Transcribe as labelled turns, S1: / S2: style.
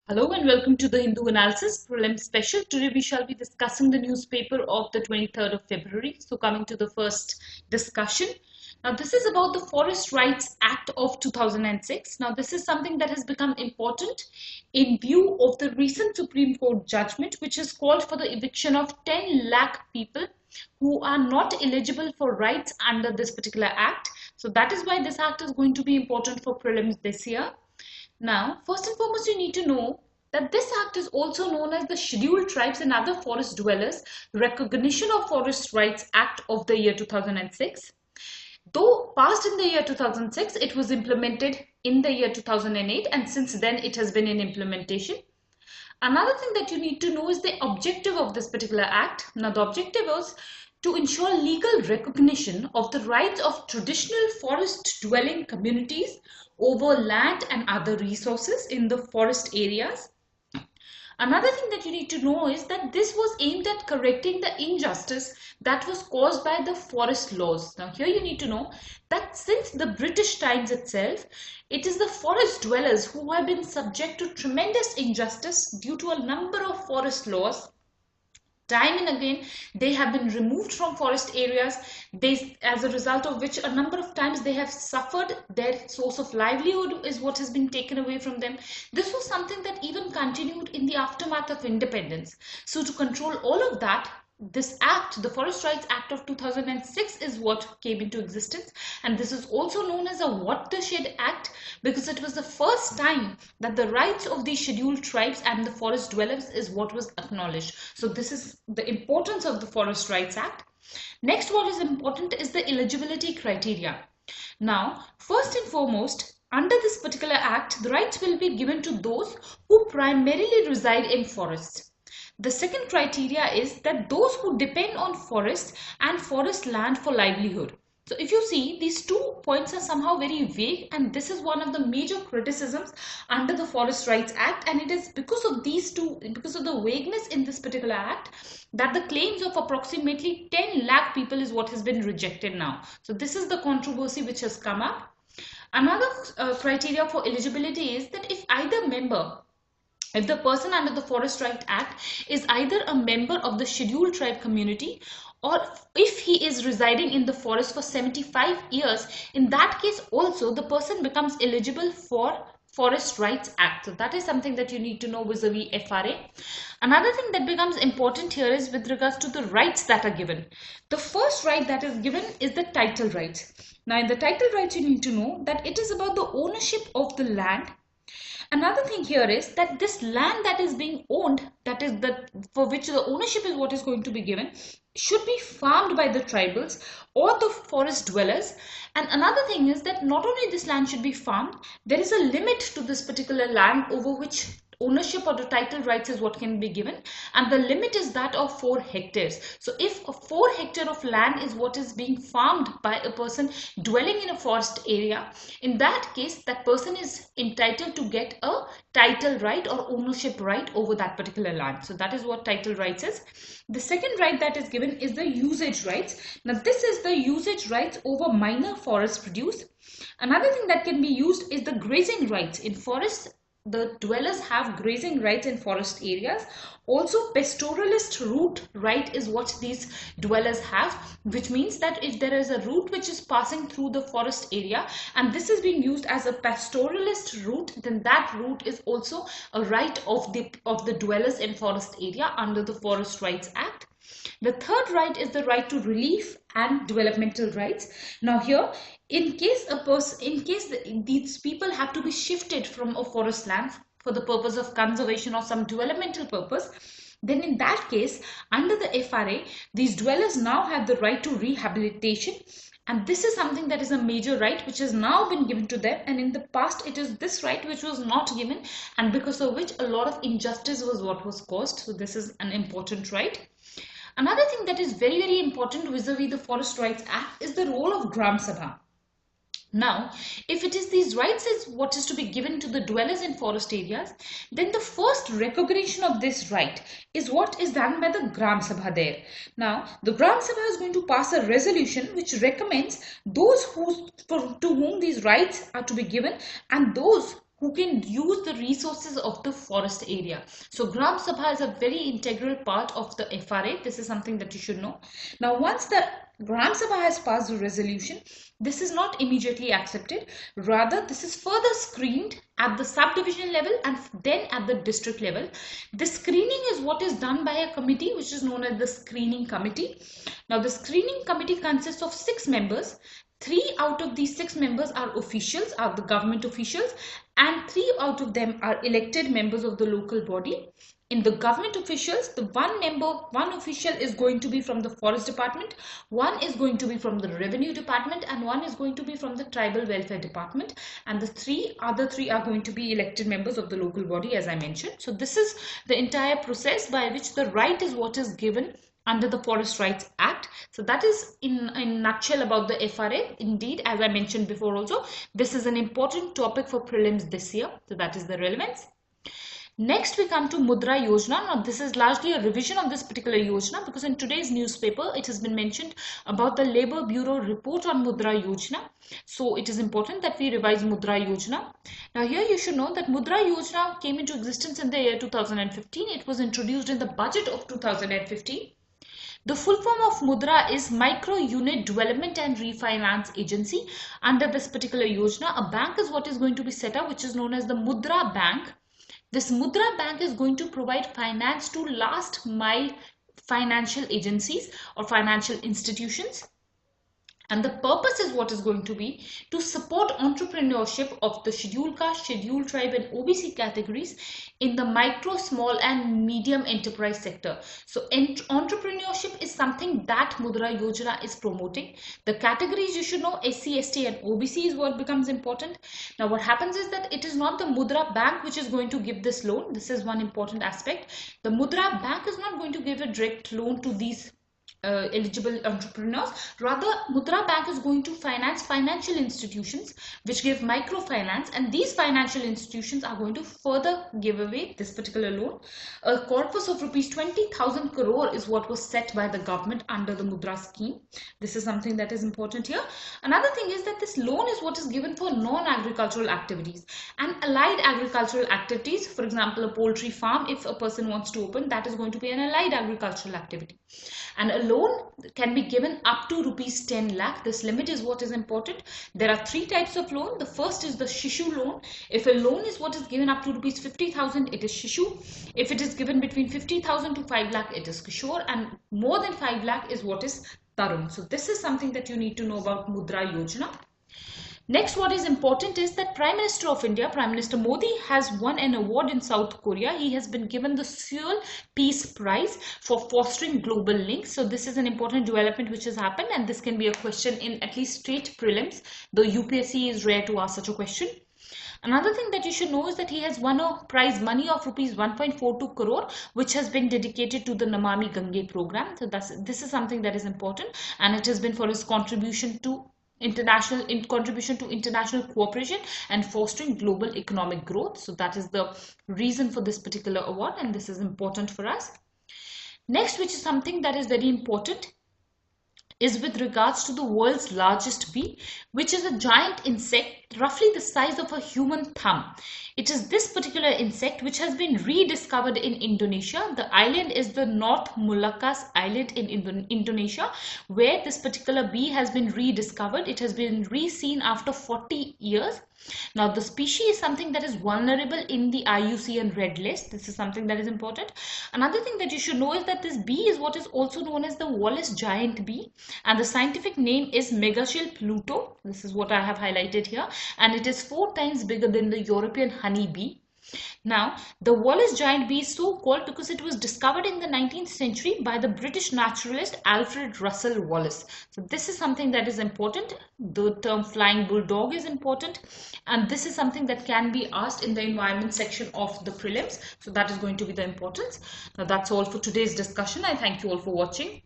S1: Hello and welcome to the Hindu Analysis Prelims Special. Today we shall be discussing the newspaper of the 23rd of February. So coming to the first discussion. Now this is about the Forest Rights Act of 2006. Now this is something that has become important in view of the recent Supreme Court judgment which has called for the eviction of 10 lakh people who are not eligible for rights under this particular act. So that is why this act is going to be important for prelims this year. Now, first and foremost, you need to know that this act is also known as the Scheduled Tribes and Other Forest Dwellers Recognition of Forest Rights Act of the year 2006. Though passed in the year 2006, it was implemented in the year 2008 and since then it has been in implementation. Another thing that you need to know is the objective of this particular act. Now, the objective was to ensure legal recognition of the rights of traditional forest dwelling communities over land and other resources in the forest areas. Another thing that you need to know is that this was aimed at correcting the injustice that was caused by the forest laws. Now here you need to know that since the British times itself, it is the forest dwellers who have been subject to tremendous injustice due to a number of forest laws. Time and again they have been removed from forest areas, as a result of which a number of times they have suffered. Their source of livelihood is what has been taken away from them. This was something that even continued in the aftermath of independence. So to control all of that, this act, the Forest Rights Act of 2006, is what came into existence, and this is also known as a Watershed Act because it was the first time that the rights of these scheduled tribes and the forest dwellers is what was acknowledged. So this is the importance of the Forest Rights Act. Next, what is important is the eligibility criteria. Now, first and foremost, under this particular act, the rights will be given to those who primarily reside in forests. The second criteria is that those who depend on forest and forest land for livelihood. So if you see, these 2 points are somehow very vague, and this is one of the major criticisms under the Forest Rights Act, and it is because of these two, because of the vagueness in this particular act, that the claims of approximately 10 lakh people is what has been rejected now. So this is the controversy which has come up. Another criteria for eligibility is that if the person under the Forest Rights Act is either a member of the scheduled tribe community or if he is residing in the forest for 75 years, in that case also the person becomes eligible for Forest Rights Act. So that is something that you need to know vis-a-vis FRA. Another thing that becomes important here is with regards to the rights that are given. The first right that is given is the title rights. Now in the title rights you need to know that it is about the ownership of the land. Another thing here is that this land that is being owned, that is for which the ownership is what is going to be given, should be farmed by the tribals or the forest dwellers. And another thing is that not only this land should be farmed, there is a limit to this particular land over which ownership or the title rights is what can be given, and the limit is that of 4 hectares. So if a 4 hectare of land is what is being farmed by a person dwelling in a forest area, in that case that person is entitled to get a title right or ownership right over that particular land. So that is what title rights is. The second right that is given is the usage rights. Now this is the usage rights over minor forest produce. Another thing that can be used is the grazing rights. In forests, the dwellers have grazing rights in forest areas. Also, pastoralist route right is what these dwellers have, which means that if there is a route which is passing through the forest area and this is being used as a pastoralist route, then that route is also a right of the dwellers in forest area under the Forest Rights Act. The third right is the right to relief and developmental rights. Now here, in case these people have to be shifted from a forest land for the purpose of conservation or some developmental purpose, then in that case, under the FRA, these dwellers now have the right to rehabilitation. And this is something that is a major right which has now been given to them, and in the past it is this right which was not given, and because of which a lot of injustice was what was caused. So this is an important right. Another thing that is very, very important vis-a-vis the Forest Rights Act is the role of Gram Sabha. Now, if it is these rights is what is to be given to the dwellers in forest areas, then the first recognition of this right is what is done by the Gram Sabha there. Now, the Gram Sabha is going to pass a resolution which recommends those to whom these rights are to be given and those who can use the resources of the forest area. So Gram Sabha is a very integral part of the FRA. This is something that you should know. Now, once the Gram Sabha has passed a resolution, this is not immediately accepted. Rather, this is further screened at the subdivision level and then at the district level. The screening is what is done by a committee which is known as the screening committee. Now, the screening committee consists of 6 members. 3 out of these 6 members are officials, are the government officials, and 3 out of them are elected members of the local body. In the government officials, the one official is going to be from the forest department, one is going to be from the revenue department, and one is going to be from the tribal welfare department, and the other three are going to be elected members of the local body, as I mentioned. So this is the entire process by which the right is what is given under the Forest Rights Act. So that is in a nutshell about the FRA. Indeed, as I mentioned before also, this is an important topic for prelims this year. So that is the relevance. Next, we come to Mudra Yojana. Now, this is largely a revision of this particular Yojana because in today's newspaper, it has been mentioned about the Labour Bureau report on Mudra Yojana. So, it is important that we revise Mudra Yojana. Now, here you should know that Mudra Yojana came into existence in the year 2015. It was introduced in the budget of 2015. The full form of Mudra is Micro Unit Development and Refinance Agency. Under this particular Yojana, a bank is what is going to be set up, which is known as the Mudra Bank. This Mudra Bank is going to provide finance to last mile financial agencies or financial institutions. And the purpose is what is going to be to support entrepreneurship of the scheduled caste, scheduled tribe and OBC categories in the micro, small and medium enterprise sector. So entrepreneurship is something that Mudra Yojana is promoting. The categories you should know, SC, ST and OBC is what becomes important. Now what happens is that it is not the Mudra Bank which is going to give this loan. This is one important aspect. The Mudra Bank is not going to give a direct loan to these eligible entrepreneurs. Rather, Mudra Bank is going to finance financial institutions which give microfinance, and these financial institutions are going to further give away this particular loan. A corpus of rupees 20,000 crore is what was set by the government under the Mudra scheme. This is something that is important here. Another thing is that this loan is what is given for non-agricultural activities and allied agricultural activities. For example, a poultry farm, if a person wants to open, that is going to be an allied agricultural activity. And a loan can be given up to rupees 10 lakh. This limit is what is important. There are 3 types of loan. The first is the Shishu loan. If a loan is what is given up to rupees 50,000, it is Shishu. If it is given between 50,000 to 5 lakh, it is Kishore. And more than 5 lakh is what is Tarun. So this is something that you need to know about Mudra Yojana. Next, what is important is that Prime Minister of India, Prime Minister Modi, has won an award in South Korea. He has been given the Seoul Peace Prize for fostering global links. So this is an important development which has happened, and this can be a question in at least state prelims, though UPSC is rare to ask such a question. Another thing that you should know is that he has won a prize money of rupees 1.42 crore, which has been dedicated to the Namami Gange program. So this is something that is important, and it has been for his contribution to international cooperation and fostering global economic growth. So that is the reason for this particular award, and this is important for us. Next, which is something that is very important, is with regards to the world's largest bee, which is a giant insect roughly the size of a human thumb. It is this particular insect which has been rediscovered in Indonesia. The island is the North Moluccas Island in Indonesia, where this particular bee has been rediscovered. It has been re-seen after 40 years. Now, the species is something that is vulnerable in the IUCN Red List. This is something that is important. Another thing that you should know is that this bee is what is also known as the Wallace giant bee, and the scientific name is Megachil pluto. This is what I have highlighted here, and it is 4 times bigger than the European honey bee. Now, the Wallace giant bee is so called because it was discovered in the 19th century by the British naturalist Alfred Russel Wallace. So this is something that is important. The term flying bulldog is important, and this is something that can be asked in the environment section of the prelims. So that is going to be the importance. Now that's all for today's discussion. I thank you all for watching.